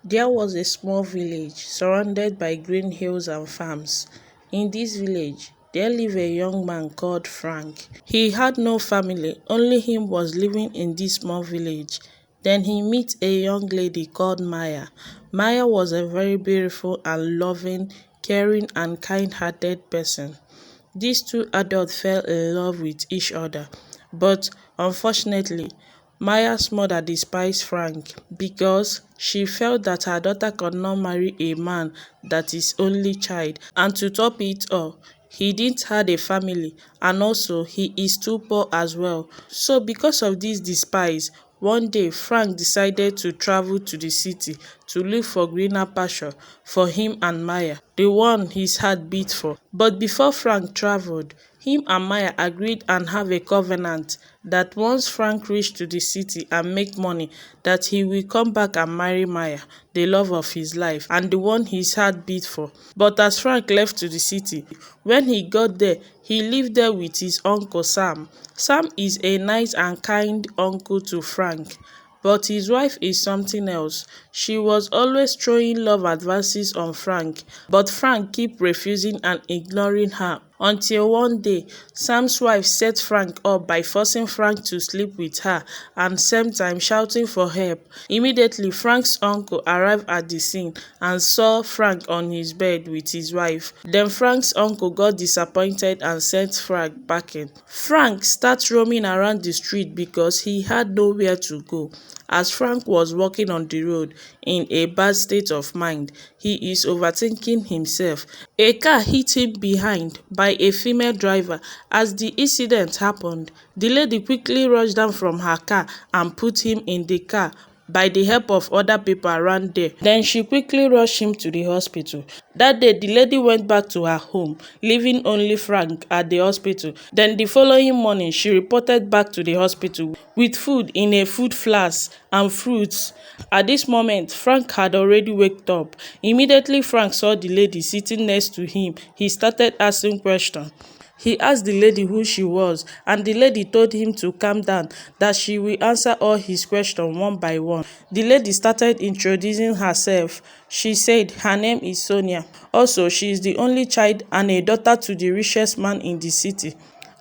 There was a small village surrounded by green hills and farms. In this village, there lived a young man called Frank. He had no family, only him was living in this small village. Then he met a young lady called Maya. Maya was a very beautiful and loving, caring and kind-hearted person. These two adults fell in love with each other, but unfortunately, Maya's mother despised Frank because she felt that her daughter could not marry a man that is only child, and to top it all, he didn't have a family and also he is too poor as well. So because of this despise, one day Frank decided to travel to the city to look for greener pasture for him and Maya, the one his heart beat for. But before Frank traveled, him and Maya agreed and have a covenant that once Frank reached to the city and make money, that he will come back and marry Maya, the love of his life and the one his heart beat for. But as Frank left to the city, when he got there, he lived there with his uncle Sam. Sam is a nice and kind uncle to Frank. But his wife is something else. She was always throwing love advances on Frank, but Frank kept refusing and ignoring her. Until one day, Sam's wife set Frank up by forcing Frank to sleep with her and same time shouting for help. Immediately, Frank's uncle arrived at the scene and saw Frank on his bed with his wife. Then Frank's uncle got disappointed and sent Frank packing. Frank started roaming around the street because he had nowhere to go. As Frank was walking on the road in a bad state of mind, he is overthinking himself. A car hit him behind by a female driver. As the incident happened, the lady quickly rushed down from her car and put him in the car by the help of other people around there. Then she quickly rushed him to the hospital. That day, the lady went back to her home, leaving only Frank at the hospital. Then the following morning, she reported back to the hospital with food in a food flask and fruits. At this moment, Frank had already waked up. Immediately, Frank saw the lady sitting next to him. He started asking questions. He asked the lady who she was, and the lady told him to calm down, that she will answer all his questions one by one. The lady started introducing herself. She said her name is Sonia. Also, she is the only child and a daughter to the richest man in the city.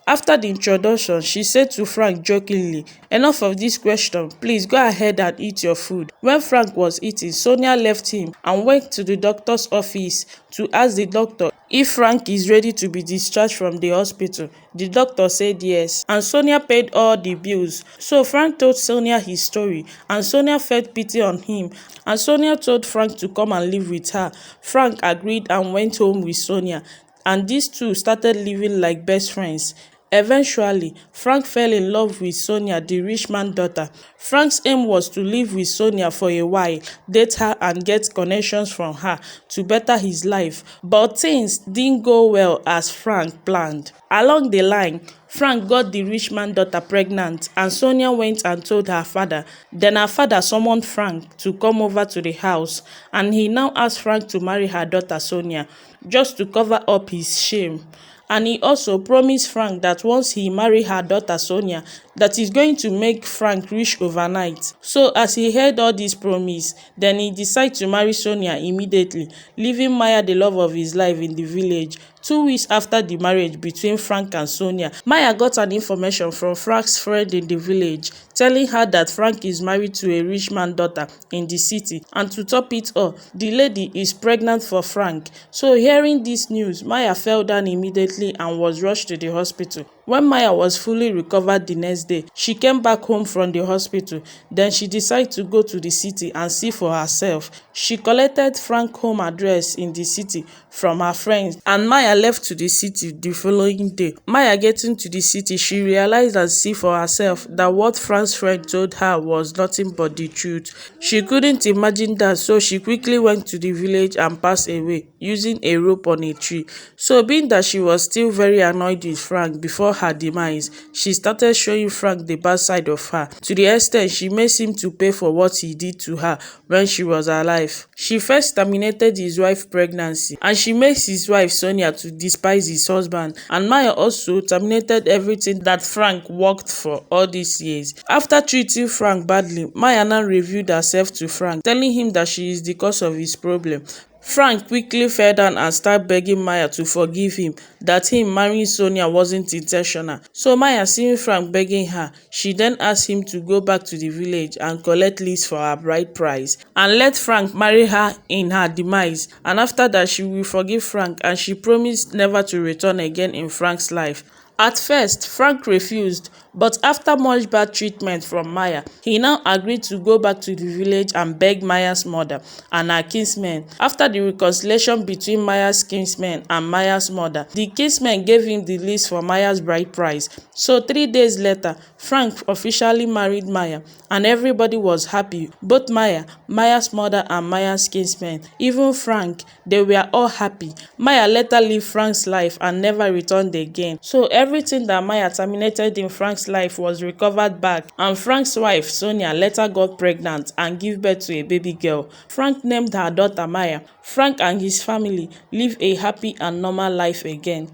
After the introduction, she said to Frank jokingly, "Enough of this question, please go ahead and eat your food." When Frank was eating, Sonia left him and went to the doctor's office to ask the doctor if Frank is ready to be discharged from the hospital. The doctor said yes, and Sonia paid all the bills. So Frank told Sonia his story, and Sonia felt pity on him, and Sonia told Frank to come and live with her. Frank agreed and went home with Sonia, and these two started living like best friends. Eventually, Frank fell in love with Sonia, the rich man's daughter. Frank's aim was to live with Sonia for a while, date her and get connections from her to better his life. But things didn't go well as Frank planned. Along the line, Frank got the rich man's daughter pregnant, and Sonia went and told her father. Then her father summoned Frank to come over to the house, and he now asked Frank to marry her daughter Sonia, just to cover up his shame. And he also promised Frank that once he married her daughter Sonia, that he's going to make Frank rich overnight. So as he heard all these promises, then he decided to marry Sonia immediately, leaving Maya, the love of his life, in the village. 2 weeks after the marriage between Frank and Sonia, Maya got an information from Frank's friend in the village, telling her that Frank is married to a rich man's daughter in the city. And to top it all, the lady is pregnant for Frank. So hearing this news, Maya fell down immediately and was rushed to the hospital. When Maya was fully recovered the next day, she came back home from the hospital. Then she decided to go to the city and see for herself. She collected Frank's home address in the city from her friends, and Maya left to the city the following day. Maya getting to the city, she realized and see for herself that what Frank's friend told her was nothing but the truth. She couldn't imagine that, so she quickly went to the village and passed away. using a rope on a tree. So being that she was still very annoyed with Frank before her demise, she started showing Frank the bad side of her, to the extent she makes him to pay for what he did to her when she was alive. She first terminated his wife's pregnancy, and she makes his wife Sonia to despise his husband, and Maya also terminated everything that Frank worked for all these years. After treating Frank badly, Maya now revealed herself to Frank, telling him that she is the cause of his problem. Frank quickly fell down and started begging Maya to forgive him, that him marrying Sonia wasn't intentional. So Maya, seeing Frank begging her, she then asked him to go back to the village and collect leaves for her bride price, and let Frank marry her in her demise. And after that, she will forgive Frank, and she promised never to return again in Frank's life. At first, Frank refused, but after much bad treatment from Maya, he now agreed to go back to the village and beg Maya's mother and her kinsmen. After the reconciliation between Maya's kinsmen and Maya's mother, the kinsmen gave him the list for Maya's bride price. So 3 days later, Frank officially married Maya, and everybody was happy. Both Maya, Maya's mother, and Maya's kinsmen, even Frank, they were all happy. Maya later lived Frank's life and never returned again. So everything that Maya terminated in Frank's life was recovered back, and Frank's wife Sonia later got pregnant and gave birth to a baby girl. Frank named her daughter Maya. Frank and his family live a happy and normal life again.